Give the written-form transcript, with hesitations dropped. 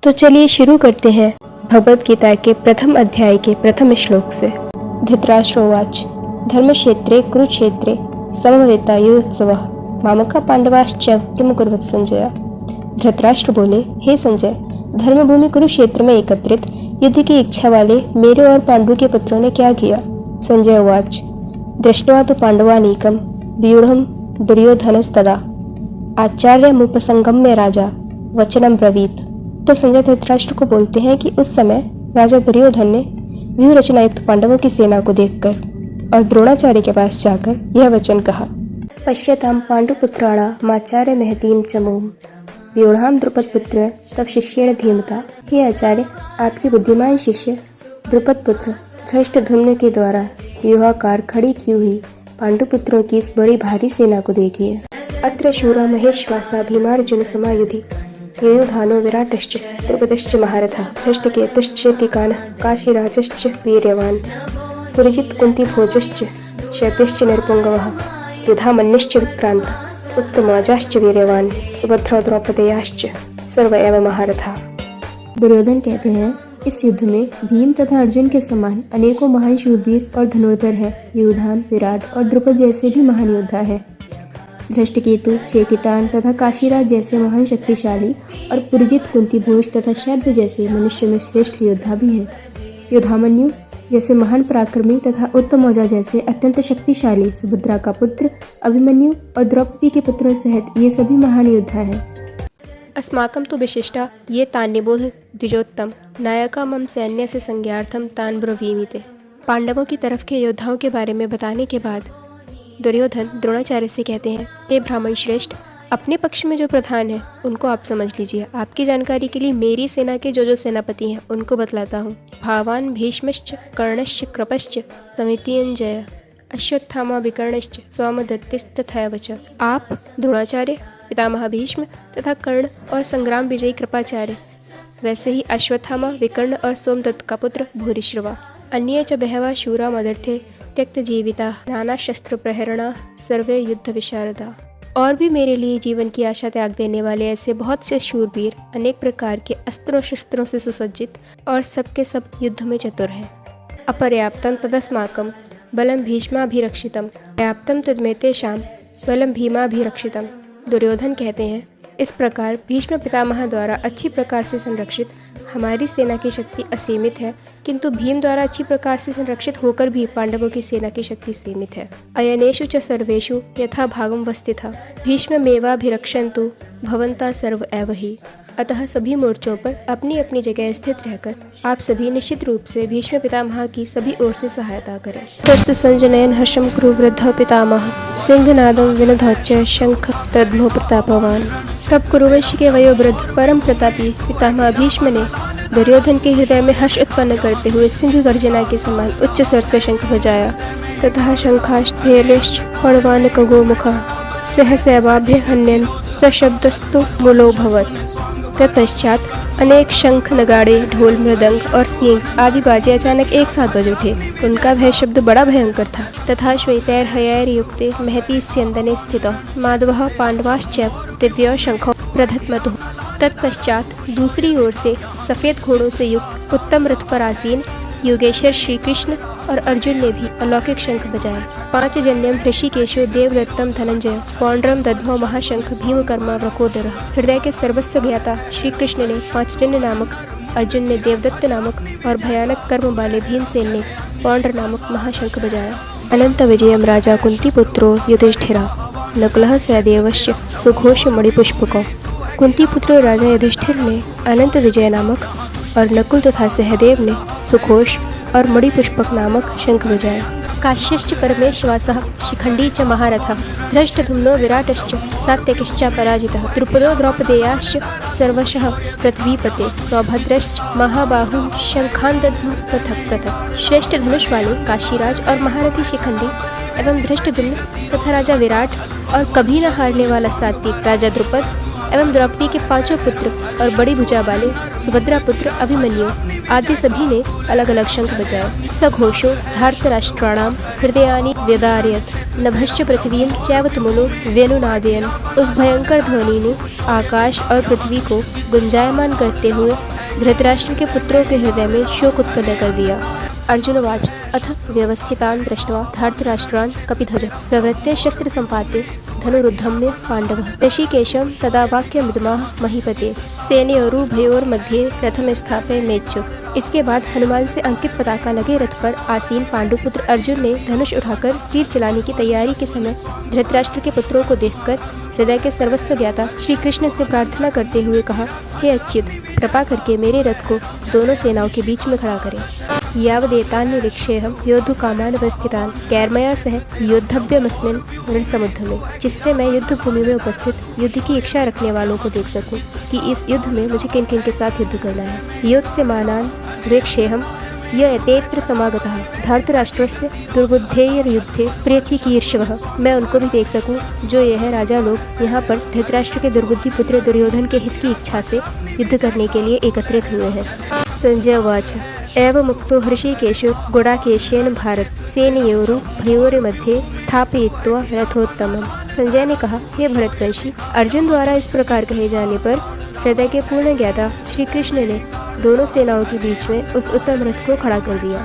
तो चलिए शुरू करते हैं भगवद गीता के प्रथम अध्याय के प्रथम श्लोक से। धृतराष्ट्रोवाच धर्मक्षेत्रे कुरुक्षेत्रे समवेतायुत्सवः मामका पांडवाश्च किम कुर्वत संजय। धृतराष्ट्र बोले, हे संजय, धर्मभूमि कुरुक्षेत्र में एकत्रित युद्ध की इच्छा वाले मेरे और पांडु के पुत्रों ने क्या किया। संजय उवाच दृष्ट्वा तो पांडवानीकम व्यूढ़म दुर्योधनस्तदा आचार्यमुपसंगम्य राजा वचनम ब्रवीत। तो संजय धृतराष्ट्र को बोलते हैं कि उस समय राजा दुर्योधन ने व्यूह रचनायुक्त पांडवों की सेना को देखकर और द्रोणाचार्य के पास जाकर यह वचन कहा, पश्यताम पांडुपुत्राणामाचार्य महतीम चमूम व्यूढ़ाम द्रुपद पुत्र तब शिष्येण धीमता। हे आचार्य, आपके बुद्धिमान शिष्य द्रुपद पुत्र धृष्टद्युम्न के द्वारा व्यूहाकार खड़ी की हुई पांडुपुत्रों की इस बड़ी भारी सेना को देखिए। अत्र शूरा महेश्वासा भीमार्जुन समायुधि युधानो विराटश्च द्रुपदश्च महारथा धृष्टकेतुश्चेतिकानः काशीराजश्च वीर्यवान् पुरजित कुन्तीभोजश्च शैत्यश्च नरपुङ्गवः युधामन्यश्च विक्रान्त उत्तमाजाश्च वीर्यवान् सुभद्रा द्रौपदेयाश्च सर्व एव महारथा। दुर्योधन कहते हैं, इस युद्ध में भीम तथा अर्जुन के समान अनेकों महान शूरवीर और धनुर्धर है। युधान, विराट और द्रुपद जैसे भी महान योद्धा है। धृष्टकेतु, चेकितान तथा काशीराज जैसे महान शक्तिशाली और पुरजित कुंतीभोज तथा शैब्य जैसे मनुष्य में श्रेष्ठ योद्धा भी है। युधामन्यु जैसे महान पराक्रमी तथा उत्तमौजा जैसे अत्यंत शक्तिशाली सुभद्रा का पुत्र अभिमन्यु और द्रौपदी के पुत्रों सहित ये सभी महान योद्धा हैं। अस्माकं तु विशिष्टा ये तान्यबोध द्विजोत्तम नायका मम सैन्य से संज्ञार्थम तान ब्रवीमिते। पांडवों की तरफ के योद्धाओं के बारे में बताने के बाद दुर्योधन द्रोणाचार्य से कहते हैं, हे ब्राह्मण श्रेष्ठ, अपने पक्ष में जो प्रधान है उनको आप समझ लीजिए। आपकी जानकारी के लिए मेरी सेना के जो सेनापति हैं उनको बतलाता हूँ। भावान भीष्मश्च कर्णश्च कृपश्च समितियंजय अश्वत्थामा विकर्णश्च सौमदत्तिस्तथैव च। आप द्रोणाचार्य, पितामह भीष्म तथा कर्ण और संग्राम विजयी कृपाचार्य, वैसे ही अश्वत्थामा, विकर्ण और सोमदत्त का पुत्र भूरिश्रवा, अन्ये च बहवः शूरा मदर्थे त्यक्त जीविता नाना शस्त्र प्रहरणा सर्वे युद्ध विशारदा। और भी मेरे लिए जीवन की आशा त्याग देने वाले ऐसे बहुत से शूरवीर अनेक प्रकार के अस्त्रों शस्त्रों से सुसज्जित और सबके सब युद्ध में चतुर हैं। अपर्याप्तम तदस्माकं बलम भीष्माभिरक्षितम पर्याप्तम तद्मेतेषां बलम भीमाभिरक्षितम। दुर्योधन कहते हैं, इस प्रकार भीष्म पितामह द्वारा अच्छी प्रकार से संरक्षित हमारी सेना की शक्ति असीमित है, किंतु भीम द्वारा अच्छी प्रकार से संरक्षित होकर भी पांडवों की सेना की शक्ति सीमित है। अयनेषु च सर्वेषु यथा भागम वस्थिता भीष्ममेवाभिरक्षन्तु भवन्ता सर्व एव हि। अतः सभी मोर्चों पर अपनी अपनी जगह स्थित रहकर आप सभी निश्चित रूप से भीष्म पितामह की सभी ओर से सहायता करें। तस्य संजनयन हर्षम कुरु वृद्ध पितामह सिंहनादम विनोदाच शंख तद्मो प्रतापवान। तब कुरुवंश के वयोवृद्ध परम प्रतापी पितामह भीष्म ने दुर्योधन के हृदय में हर्ष उत्पन्न करते हुए सिंह गर्जना के समान उच्च स्वर से शंख बजाया तथा शंखाश्चैर्यश्च पणवानकगोमुखः सहसैवाभ्य हन्यन् सशब्दस्तु मूलोऽभवत्। तत्पश्चात अनेक शंख, नगाड़े, ढोल, मृदंग और सींग आदि बाजे अचानक एक साथ बज उठे। उनका भय शब्द बड़ा भयंकर था। तथा श्वेतैर्हयैर्युक्ते महती स्यन्दने स्थितः माधवः पांडवाश्च दिव्यो शंखो प्रधत्मतुः। तत्पश्चात दूसरी ओर से सफेद घोड़ों से युक्त उत्तम रथ पर आसीन योगेश्वर श्री कृष्ण और अर्जुन ने भी अलौकिक शंख बजाए। पांचजन्यम ऋषिकेशो देवदत्तम धनंजय पौंड्रम दध्मो महाशंख भीमकर्मा वृकोदर। हृदय के सर्वस्व ज्ञाता श्री कृष्ण ने पांचजन्य नामक, अर्जुन ने देवदत्त नामक और भयानक कर्म वाले भीमसेन ने पौंड्र नामक महाशंख बजाया। अनंत विजयम राजा कुंती पुत्रो युधिष्ठिरा नकुलः सहदेवश्च सुघोष मणिपुष्पको। कुंती पुत्र राजा युधिष्ठिर ने अनंत विजय नामक और नकुल तथा सहदेव ने सुघोष और मणिपुष्पक नामक शंख बजाया। काश्यश्च परमेश्वासः शिखंडी च महारथः धृष्टद्युम्नो विराटश्च सात्यकिश्च पराजितः द्रुपदो द्रौपदेयाश्च सर्वशः पृथ्वीपते सौभद्रश्च महाबाहु शंखान् दद्मो पृथक पृथक। श्रेष्ठ धनुष वाले काशीराज और महारथी शिखंडी एवं धृष्टद्युम्न तथा राजा विराट और कभी न हारने वाला सात्विक राजा द्रुपद एवं द्रौपदी के पांचों पुत्र और बड़ी भुजा वाले सुभद्रा पुत्र अभिमन्यु आदि सभी ने अलग अलग शंख बजाए। सघोषो धार्तराष्ट्राणाम हृदयानि व्यदारयत नभश्च पृथ्वीं चैव तुमुलो वेणुनादयन। उस भयंकर ध्वनि ने आकाश और पृथ्वी को गुंजायमान करते हुए धृतराष्ट्र के पुत्रों के हृदय में शोक उत्पन्न कर दिया। अर्जुनवाच अथ व्यवस्थितान् दृष्ट्वा धार्तराष्ट्रान् कपिध्वजः प्रवृत्ते शस्त्र संपाते धनुरुद्धम्य पांडवः ऋषिकेशं तदा वाक्यमुद्माह महीपते सेनयोरुभयोर्मध्ये रथम स्थापय मेच्युत। इसके बाद हनुमान से अंकित पताका लगे रथ पर आसीन पांडुपुत्र अर्जुन ने धनुष उठाकर तीर चलाने की तैयारी के समय धृतराष्ट्र के पुत्रों को देखकर हृदय के सर्वस्व ज्ञाता श्री कृष्ण से प्रार्थना करते हुए कहा, हे अच्युत, कृपा करके मेरे रथ को दोनों सेनाओं के बीच में खड़ा करें। यावदेतान्निरीक्षेऽहं योद्धुकामान् अवस्थितान् कैर्मया सह योद्धव्यमस्मिन् रणसमुद्यमे, जिससे मैं युद्ध भूमि में उपस्थित युद्ध की इच्छा रखने वालों को देख सकूं कि इस युद्ध में मुझे किन किन के साथ युद्ध करना है। योत्स्यमानान् वीक्षेऽहं य एतेऽत्र समागतः धार्तराष्ट्रस्य दुर्बुद्धेर्युद्धे प्रियचिकीर्षवः, मैं उनको भी देख सकूं जो यह राजा लोग यहाँ पर धृतराष्ट्र के दुर्बुद्धि पुत्र दुर्योधन के हित की इच्छा से युद्ध करने के लिए एकत्रित हुए हैं। संजय उवाच एवं मुक्तो हृषीकेशो गुडाकेशेन भारत सेनयोरुभयोर्मध्ये स्थापयित्वा रथोत्तमम्। संजय ने कहा, हे भरतवंशी, अर्जुन द्वारा इस प्रकार कहे जाने पर हृदय के पूर्ण ज्ञाता श्री कृष्ण ने दोनों सेनाओं के बीच में उस उत्तम रथ को खड़ा कर दिया।